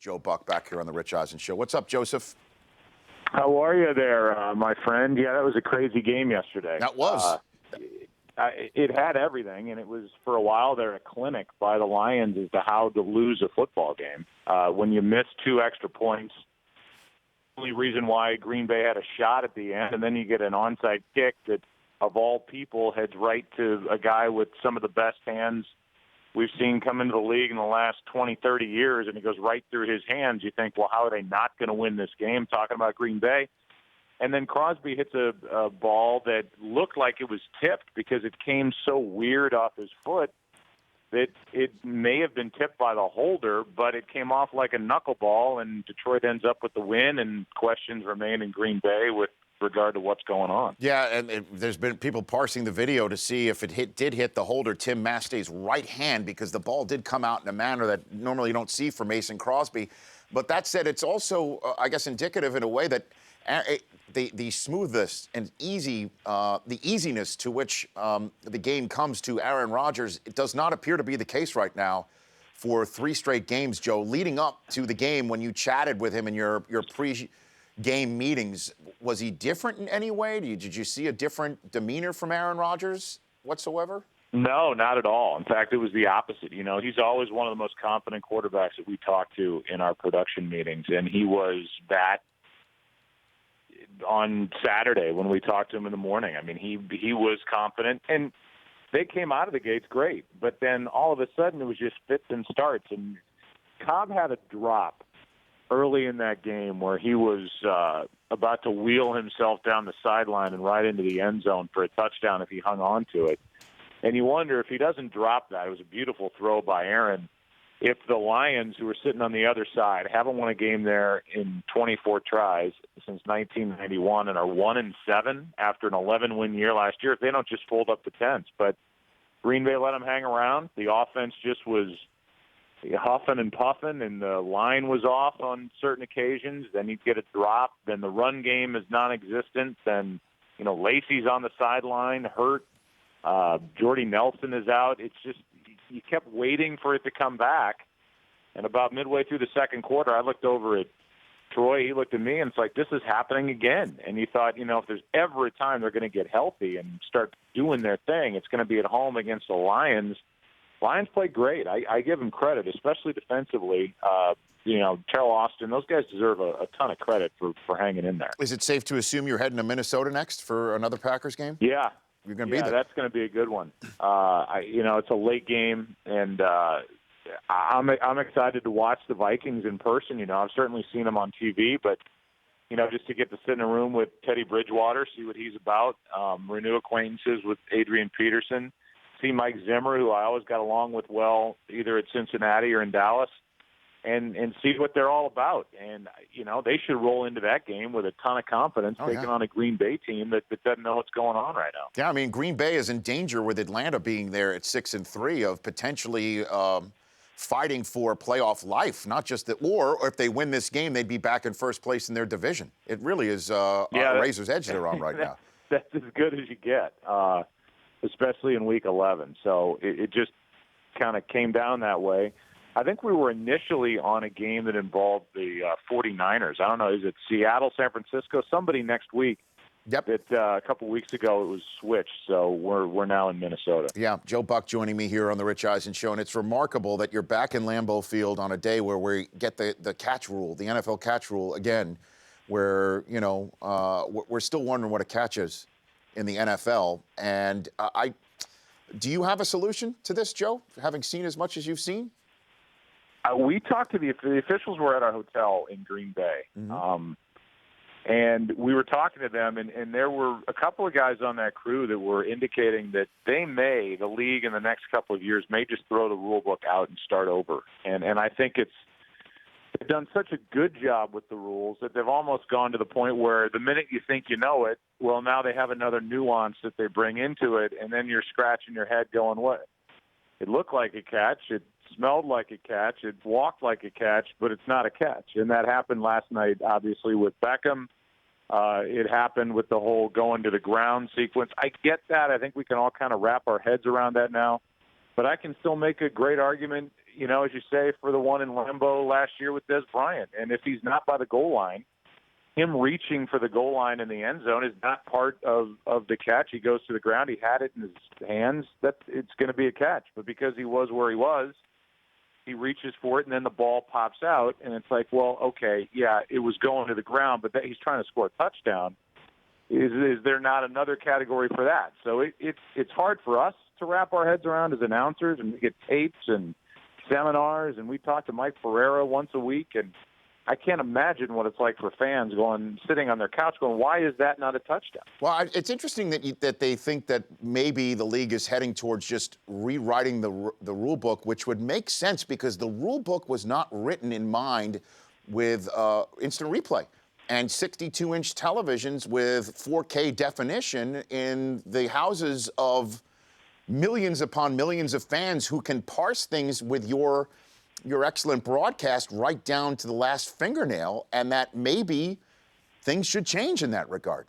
Joe Buck back here on the Rich Eisen Show. What's up, Joseph? How are you there, my friend? Yeah, that was a crazy game yesterday. That was. It had everything, and it was, for a while there, a clinic by the Lions as to how to lose a football game. When you miss 2 extra points, the only reason why Green Bay had a shot at the end, and then you get an onside kick that, of all people, heads right to a guy with some of the best hands we've seen come into the league in the last 20, 30 years, and it goes right through his hands. You think, well, how are they not going to win this game? Talking about Green Bay. And then Crosby hits a ball that looked like it was tipped because it came so weird off his foot that it may have been tipped by the holder, but it came off like a knuckleball, and Detroit ends up with the win, and questions remain in Green Bay with regard to what's going on. Yeah, and there's been people parsing the video to see if it did hit the holder, Tim Mastey's right hand, because the ball did come out in a manner that normally you don't see for Mason Crosby. But that said, it's also, I guess, indicative in a way that the smoothness and the easiness to which the game comes to Aaron Rodgers, it does not appear to be the case right now for 3 straight games, Joe. Leading up to the game, when you chatted with him in your pre-game meetings, was he different in any way? Did you see a different demeanor from Aaron Rodgers whatsoever? No, not at all. In fact, it was the opposite. You know, he's always one of the most confident quarterbacks that we talk to in our production meetings, and he was that on Saturday when we talked to him in the morning. I mean, he was confident, and they came out of the gates great. But then all of a sudden it was just fits and starts, and Cobb had a drop early in that game where he was about to wheel himself down the sideline and right into the end zone for a touchdown if he hung on to it. And you wonder if he doesn't drop that. It was a beautiful throw by Aaron. If the Lions, who are sitting on the other side, haven't won a game there in 24 tries since 1991 and are 1-7 after an 11-win year last year, if they don't just fold up the tents. But Green Bay let them hang around. The offense just was huffing and puffing, and the line was off on certain occasions. Then you'd get a drop. Then the run game is non-existent. Then, you know, Lacey's on the sideline, hurt. Jordy Nelson is out. It's just, you kept waiting for it to come back. And about midway through the second quarter, I looked over at Troy. He looked at me, and it's like, this is happening again. And you thought, you know, if there's ever a time they're going to get healthy and start doing their thing, it's going to be at home against the Lions. Lions played great. I give them credit, especially defensively. You know, Terrell Austin, those guys deserve a ton of credit for hanging in there. Is it safe to assume you're heading to Minnesota next for another Packers game? Yeah. You're going to be there. That's going to be a good one. You know, it's a late game, and I'm excited to watch the Vikings in person. You know, I've certainly seen them on TV, but, you know, just to get to sit in a room with Teddy Bridgewater, see what he's about, renew acquaintances with Adrian Peterson, see Mike Zimmer, who I always got along with well, either at Cincinnati or in Dallas, and see what they're all about. And, you know, they should roll into that game with a ton of confidence, taking on a Green Bay team that doesn't know what's going on right now. Yeah, I mean, Green Bay is in danger with Atlanta being there at 6-3 of potentially fighting for playoff life, not just that, or if they win this game, they'd be back in first place in their division. It really is a razor's edge they're on right now. That's as good as you get, especially in Week 11. So it just kind of came down that way. I think we were initially on a game that involved the 49ers. I don't know, is it Seattle, San Francisco? Somebody next week. Yep. A couple weeks ago it was switched, so we're now in Minnesota. Yeah, Joe Buck joining me here on the Rich Eisen Show, and it's remarkable that you're back in Lambeau Field on a day where we get the catch rule, the NFL catch rule again, where, you know, we're still wondering what a catch is in the NFL. And do you have a solution to this, Joe, having seen as much as you've seen? We talked to the officials were at our hotel in Green Bay, and we were talking to them, and there were a couple of guys on that crew that were indicating that the league in the next couple of years may just throw the rule book out and start over. And I think they've done such a good job with the rules that they've almost gone to the point where the minute you think you know it, well, now they have another nuance that they bring into it, and then you're scratching your head going, what? It looked like a catch. It smelled like a catch. It walked like a catch, but it's not a catch. And that happened last night, obviously, with Beckham. It happened with the whole going to the ground sequence. I get that. I think we can all kind of wrap our heads around that now. But I can still make a great argument. as you say, for the one in Lambeau last year with Des Bryant. And if he's not by the goal line, him reaching for the goal line in the end zone is not part of the catch. He goes to the ground. He had it in his hands. It's going to be a catch. But because he was where he was, he reaches for it, and then the ball pops out. And it's like, well, okay, yeah, it was going to the ground, but he's trying to score a touchdown. Is there not another category for that? So it's hard for us to wrap our heads around as announcers, and we get tapes and seminars, and we talk to Mike Ferreira once a week, and I can't imagine what it's like for fans sitting on their couch going, why is that not a touchdown? Well, it's interesting that they think that maybe the league is heading towards just rewriting the rule book, which would make sense because the rule book was not written in mind with instant replay and 62-inch televisions with 4K definition in the houses of millions upon millions of fans who can parse things with your excellent broadcast right down to the last fingernail, and that maybe things should change in that regard.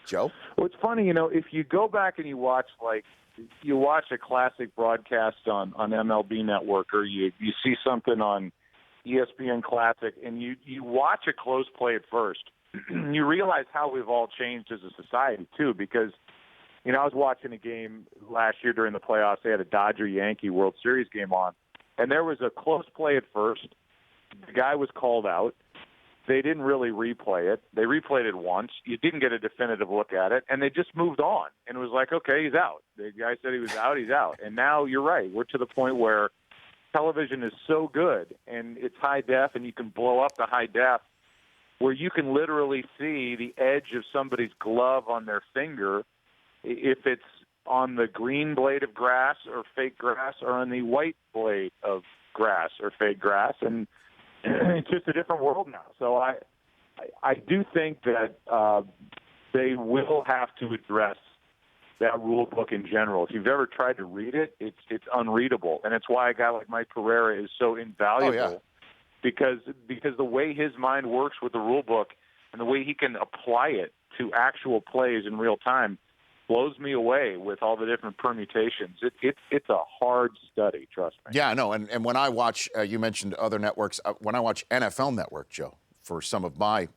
Joe? Well, it's funny, if you go back and you watch a classic broadcast on MLB Network, or you see something on ESPN Classic, and you watch a close play at first, you realize how we've all changed as a society, too, because, I was watching a game last year during the playoffs. They had a Dodger-Yankee World Series game on, and there was a close play at first. The guy was called out. They didn't really replay it. They replayed it once. You didn't get a definitive look at it, and they just moved on. And it was like, okay, he's out. The guy said he was out, he's out. And now you're right. We're to the point where television is so good, and it's high def, and you can blow up the high def, where you can literally see the edge of somebody's glove on their finger if it's on the green blade of grass or fake grass or on the white blade of grass or fake grass. And it's just a different world now. So I do think that they will have to address that rule book in general. If you've ever tried to read it, it's unreadable. And it's why a guy like Mike Pereira is so invaluable. Oh, yeah. Because the way his mind works with the rule book and the way he can apply it to actual plays in real time blows me away with all the different permutations. It's a hard study, trust me. Yeah, no, and when I watch, you mentioned other networks. When I watch NFL Network, Joe, for some of my,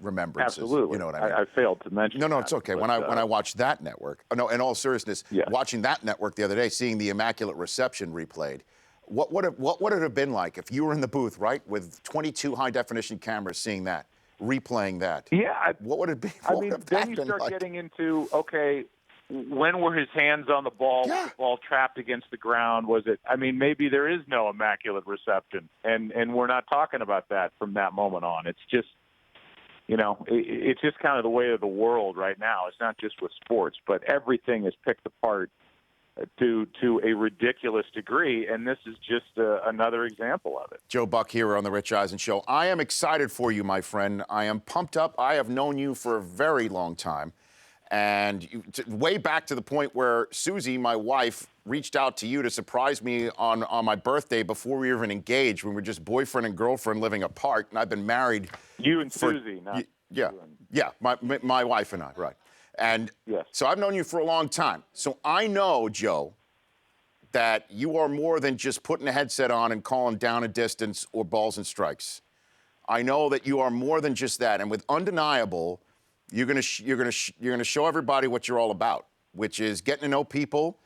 remembrances. Absolutely. You know what I mean? I failed to mention. No, it's okay. But, when I watch that network, no, in all seriousness, yeah. watching that network the other day, seeing the Immaculate Reception replayed, what would it have been like if you were in the booth, right, with 22 high-definition cameras seeing that, replaying that? Yeah. What would it be? Then you start getting into, okay, when were his hands on the ball? Yeah. Was the ball trapped against the ground? Was it? Maybe there is no Immaculate Reception, and we're not talking about that from that moment on. It's just, it's just kind of the way of the world right now. It's not just with sports, but everything is picked apart to a ridiculous degree, and this is just another example of it. Joe Buck here on the Rich Eisen Show. I am excited for you, my friend. I am pumped up. I have known you for a very long time, and way back to the point where Susie, my wife, reached out to you to surprise me on my birthday before we were even engaged. We were just boyfriend and girlfriend living apart, and I've been married. You and Susie, not yeah, my wife and I, right. And yes. So I've known you for a long time. So I know, Joe, that you are more than just putting a headset on and calling down a distance or balls and strikes. I know that you are more than just that. And with Undeniable, you're gonna show everybody what you're all about, which is getting to know people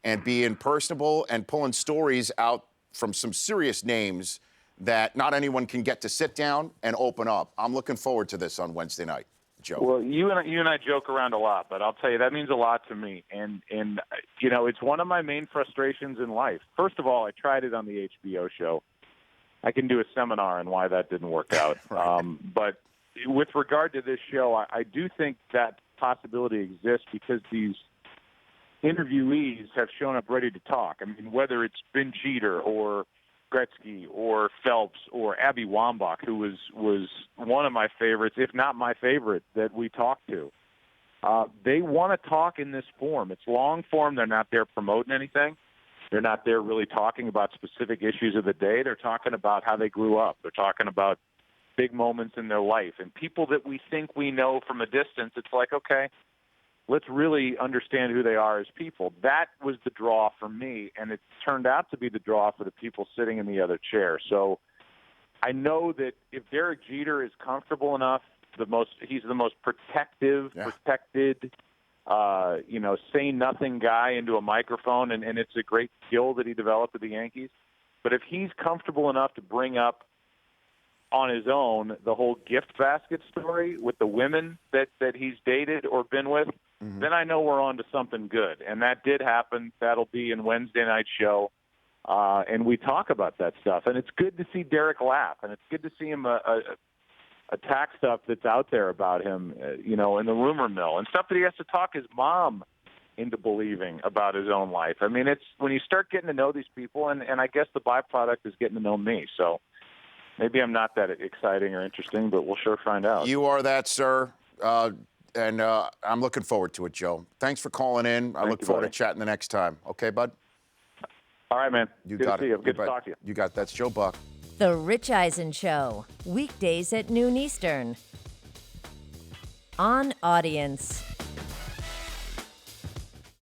and being personable and pulling stories out from some serious names that not anyone can get to sit down and open up. I'm looking forward to this on Wednesday night. Joe. Well, you and I joke around a lot, but I'll tell you that means a lot to me, and it's one of my main frustrations in life. First of all, I tried it on the HBO show. I can do a seminar on why that didn't work out. Right. But with regard to this show, I do think that possibility exists because these interviewees have shown up ready to talk. Whether it's Ben Jeter or Gretzky or Phelps or Abby Wambach, who was one of my favorites, if not my favorite, that we talked to. They want to talk in this form. It's long form. They're not there promoting anything. They're not there really talking about specific issues of the day. They're talking about how they grew up. They're talking about big moments in their life. And people that we think we know from a distance, it's like, okay, let's really understand who they are as people. That was the draw for me, and it turned out to be the draw for the people sitting in the other chair. So I know that if Derek Jeter is comfortable enough, he's the most protected, say nothing guy into a microphone, and it's a great skill that he developed with the Yankees. But if he's comfortable enough to bring up on his own the whole gift basket story with the women that he's dated or been with, then I know we're on to something good. And that did happen. That'll be in Wednesday night's show. And we talk about that stuff. And it's good to see Derek laugh, and it's good to see him attack stuff that's out there about him, in the rumor mill, and stuff that he has to talk his mom into believing about his own life. I mean, it's when you start getting to know these people, and I guess the byproduct is getting to know me. So maybe I'm not that exciting or interesting, but we'll sure find out. You are that, sir. And I'm looking forward to it, Joe. Thanks for calling in. I look forward to chatting the next time. Okay, bud? All right, man. You Good got to it. see you. Good to talk to you. You got it. That's Joe Buck. The Rich Eisen Show, weekdays at noon Eastern. On Audience.